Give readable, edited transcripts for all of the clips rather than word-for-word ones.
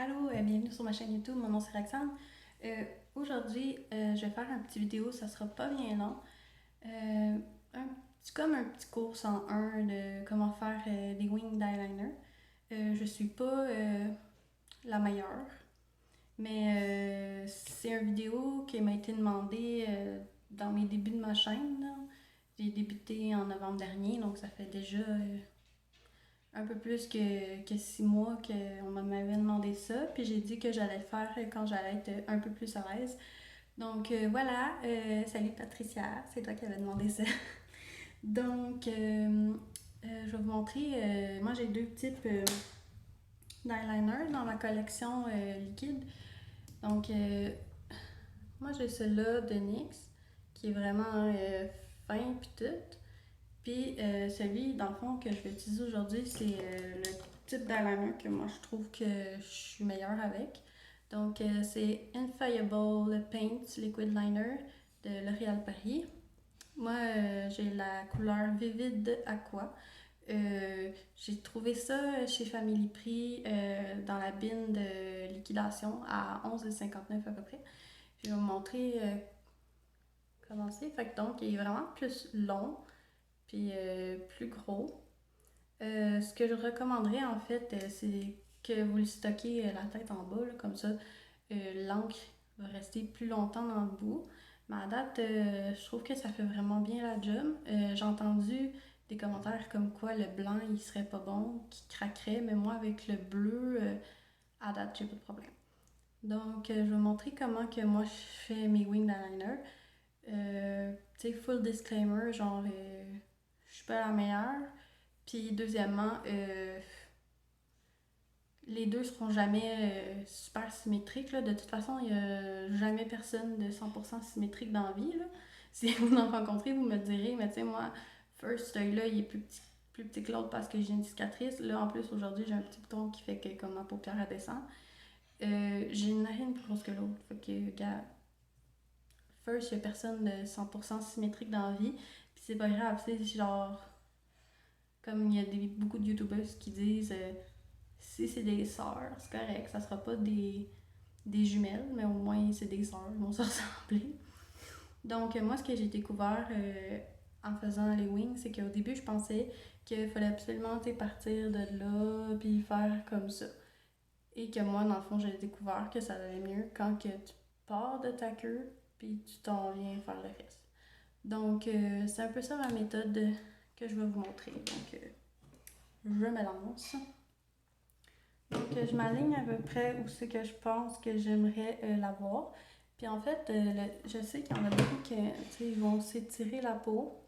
Allô, bienvenue sur ma chaîne YouTube, mon nom c'est Roxane. Aujourd'hui, je vais faire une petite vidéo, ça sera pas bien long. Comme un petit cours en un de comment faire des wings d'eyeliner. Je suis pas la meilleure, mais c'est une vidéo qui m'a été demandée dans mes débuts de ma chaîne, là. J'ai débuté en novembre dernier, donc ça fait déjà un peu plus que 6 mois qu'on m'avait demandé ça. Puis j'ai dit que j'allais le faire quand j'allais être un peu plus à l'aise. Donc voilà, salut Patricia, c'est toi qui avais demandé ça. Donc je vais vous montrer, moi j'ai deux types d'eyeliner dans ma collection liquide. Donc moi j'ai celui-là de NYX qui est vraiment fin puis tout. Puis celui, dans le fond, que je vais utiliser aujourd'hui, c'est le type d'eyeliner que moi je trouve que je suis meilleure avec. Donc c'est Infallible Paint Liquid Liner de L'Oréal Paris. Moi, j'ai la couleur Vivid Aqua. J'ai trouvé ça chez Family Prix dans la bin de liquidation à 11,59 à peu près. Je vais vous montrer comment c'est. Fait que donc, il est vraiment plus long puis plus gros. Ce que je recommanderais en fait, c'est que vous le stockez la tête en bas, là, comme ça l'encre va rester plus longtemps dans le bout. Mais à date, je trouve que ça fait vraiment bien la job. J'ai entendu des commentaires comme quoi le blanc il serait pas bon, qui craquerait, mais moi avec le bleu, à date, j'ai pas de problème. Donc, je vais vous montrer comment que moi je fais mes winged eyeliner. Tu sais, full disclaimer, genre, je suis pas la meilleure. Puis deuxièmement, les deux seront jamais super symétriques. Là. De toute façon, il n'y a jamais personne de 100% symétrique dans la vie. Là. Si vous en rencontrez, vous me direz, mais tu sais, moi, first, cet œil-là, il est plus petit que l'autre parce que j'ai une cicatrice. Là, en plus, aujourd'hui, j'ai un petit bouton qui fait que comme ma paupière elle descend. J'ai une narine plus grosse que l'autre. Fait que, gars, first, il n'y a personne de 100% symétrique dans la vie. Puis c'est pas grave, c'est genre, comme il y a beaucoup de YouTubers qui disent si c'est des sœurs, c'est correct, ça sera pas des jumelles, mais au moins c'est des sœurs, ils vont se ressembler. Donc moi ce que j'ai découvert en faisant les wings, c'est qu'au début je pensais qu'il fallait absolument partir de là puis faire comme ça. Et que moi dans le fond j'ai découvert que ça allait mieux quand que tu pars de ta queue puis tu t'en viens faire le reste. Donc c'est un peu ça ma méthode que je vais vous montrer. Donc je me lance. Donc, je m'aligne à peu près où c'est que je pense que j'aimerais l'avoir. Puis en fait, je sais qu'il y en a beaucoup qui ils vont s'étirer la peau.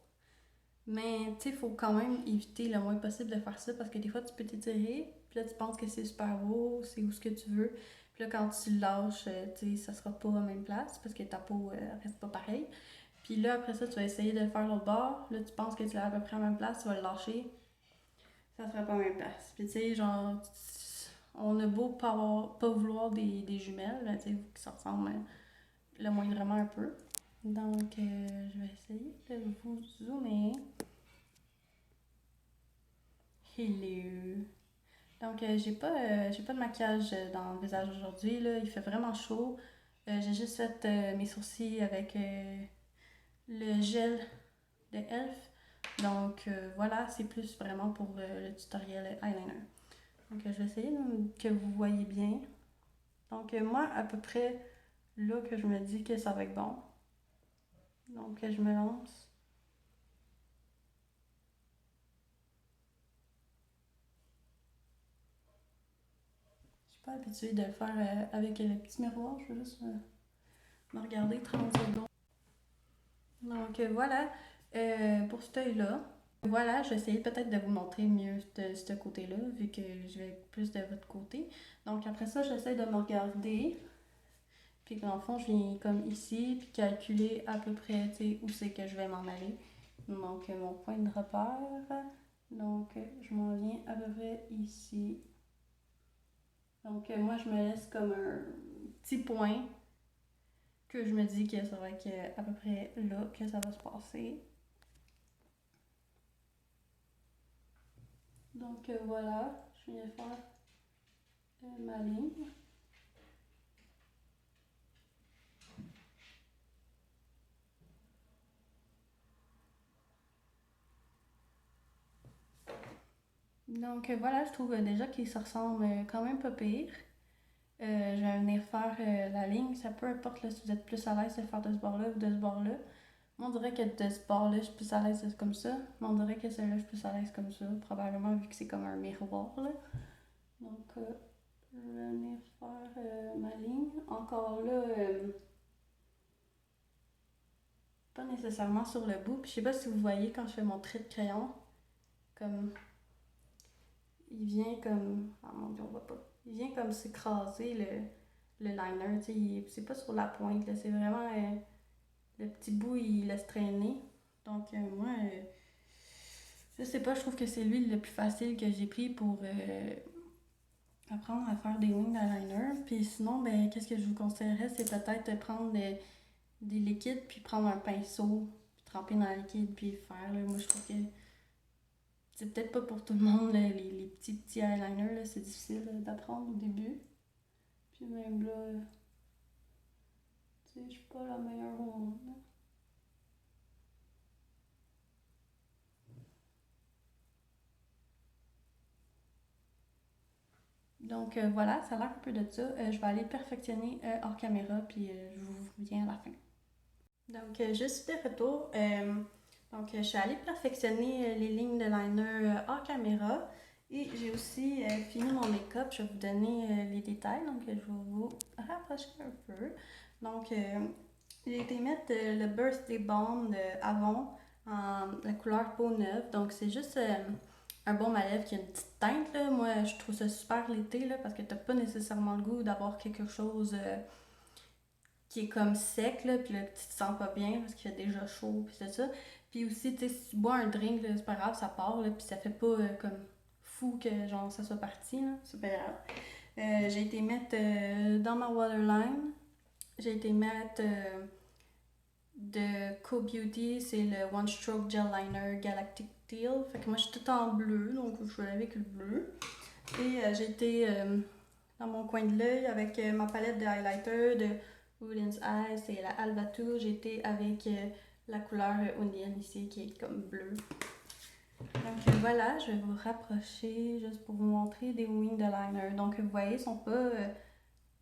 Mais il faut quand même éviter le moins possible de faire ça parce que des fois, tu peux t'étirer. Puis là, tu penses que c'est super beau, c'est où ce que tu veux. Puis là, quand tu le lâches, ça sera pas à la même place parce que ta peau reste pas pareille. Puis là, après ça, tu vas essayer de le faire l'autre bord. Là, tu penses que tu l'as à peu près à la même place, tu vas le lâcher. Ça sera pas à la même place. Puis tu sais, genre, on a beau pas vouloir des jumelles, tu sais, qui se ressemblent le moindrement un peu. Donc, je vais essayer de vous zoomer. Hello! Donc, j'ai pas de maquillage dans le visage aujourd'hui, là. Il fait vraiment chaud. J'ai juste fait mes sourcils avec le gel de Elf. Donc, voilà, c'est plus vraiment pour le tutoriel eyeliner. Donc, je vais essayer que vous voyez bien. Donc, moi, à peu près là que je me dis que ça va être bon. Donc, je me lance. Je suis pas habituée de le faire avec le petit miroir. Je vais juste me regarder 30 secondes. Donc, voilà. Pour cet œil-là. Voilà, je vais essayer peut-être de vous montrer mieux de ce côté-là, vu que je vais plus de votre côté. Donc, après ça, j'essaie de me regarder. Puis, dans le fond, je viens comme ici, puis calculer à peu près, où c'est que je vais m'en aller. Donc, mon point de repère. Donc, je m'en viens à peu près ici. Donc, moi, je me laisse comme un petit point que je me dis que ça va être à peu près là que ça va se passer. Donc, voilà, je viens de faire ma ligne. Donc voilà, je trouve déjà qu'ils se ressemblent quand même pas pire. Je vais venir faire la ligne, ça peu importe là, si vous êtes plus à l'aise de faire de ce bord-là ou de ce bord-là. Moi, on dirait que de ce bord-là, je suis plus à l'aise comme ça. Mais on dirait que celui-là, je suis plus à l'aise comme ça. Probablement vu que c'est comme un miroir là. Donc, je vais venir faire ma ligne. Encore là, pas nécessairement sur le bout. Puis je sais pas si vous voyez quand je fais mon trait de crayon, comme il vient comme. Ah mon dieu, on voit pas. Il vient comme s'écraser le liner. Tu sais, c'est pas sur la pointe, là. C'est vraiment. Le petit bout, il laisse traîner. Donc, moi, je sais pas, je trouve que c'est lui le plus facile que j'ai pris pour apprendre à faire des wing eyeliner. Puis sinon, ben, qu'est-ce que je vous conseillerais, c'est peut-être de prendre des liquides, puis prendre un pinceau, puis tremper dans le liquide, puis faire. Là. Moi, je trouve que c'est peut-être pas pour tout le monde, là, les petits eyeliners, là, c'est difficile d'apprendre au début. Puis même là, tu sais, je suis pas la meilleure au monde. Là. Donc voilà, ça a l'air un peu de ça. Je vais aller perfectionner hors caméra, puis je vous reviens à la fin. Donc je suis de retour. Donc je suis allée perfectionner les lignes de liner hors caméra. Et j'ai aussi fini mon make-up. Je vais vous donner les détails. Donc je vais vous rapprocher un peu. Donc j'ai été mettre le Birthday Balm de Avon en la couleur peau neuve. Donc c'est juste un baume à lèvres qui a une petite teinte. Là. Moi, je trouve ça super l'été là, parce que t'as pas nécessairement le goût d'avoir quelque chose qui est comme sec, là, puis là, tu te sens pas bien parce qu'il fait déjà chaud, puis c'est ça. Puis aussi, tu sais, si tu bois un drink, là, c'est pas grave, ça part, là, puis ça fait pas comme fou que genre ça soit parti, là, c'est pas grave. J'ai été mettre dans ma waterline, j'ai été mettre de Co-Beauty, c'est le One Stroke Gel Liner Galactic Teal. Fait que moi, je suis toute en bleu, donc je vais aller avec le bleu. Et j'ai été dans mon coin de l'œil avec ma palette de highlighter de Woodlands Eyes et la Alvatour. J'ai été avec la couleur Onion ici qui est comme bleu. Donc voilà, je vais vous rapprocher juste pour vous montrer des wings de liner. Donc vous voyez, ils sont pas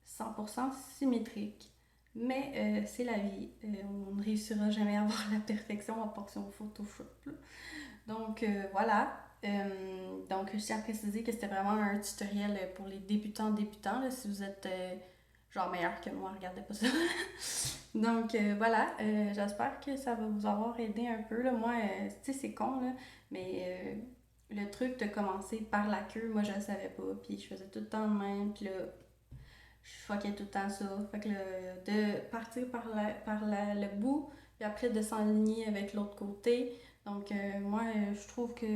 100% symétriques. Mais c'est la vie. On ne réussira jamais à avoir la perfection en portion Photoshop. Là. Donc voilà. Donc je tiens à préciser que c'était vraiment un tutoriel pour les débutants. Là, si vous êtes genre meilleur que moi, regardez pas ça. Donc voilà, j'espère que ça va vous avoir aidé un peu. Là. Moi, tu sais, c'est con, là, mais le truc de commencer par la queue, moi je le savais pas. Puis je faisais tout le temps de même. Puis là, je fuckais tout le temps ça. Fait que de partir le bout, puis après de s'enligner avec l'autre côté. Donc, moi, je trouve que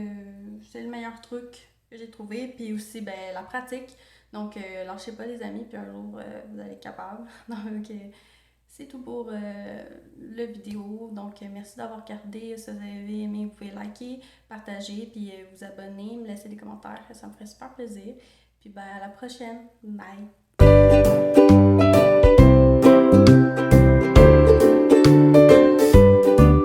c'est le meilleur truc que j'ai trouvé. Puis aussi, ben, la pratique. Donc, lâchez pas les amis, puis un jour, vous allez être capable. Donc, c'est tout pour la vidéo. Donc, merci d'avoir regardé. Si vous avez aimé, vous pouvez liker, partager, puis vous abonner, me laisser des commentaires. Ça me ferait super plaisir. Puis, ben, à la prochaine. Bye!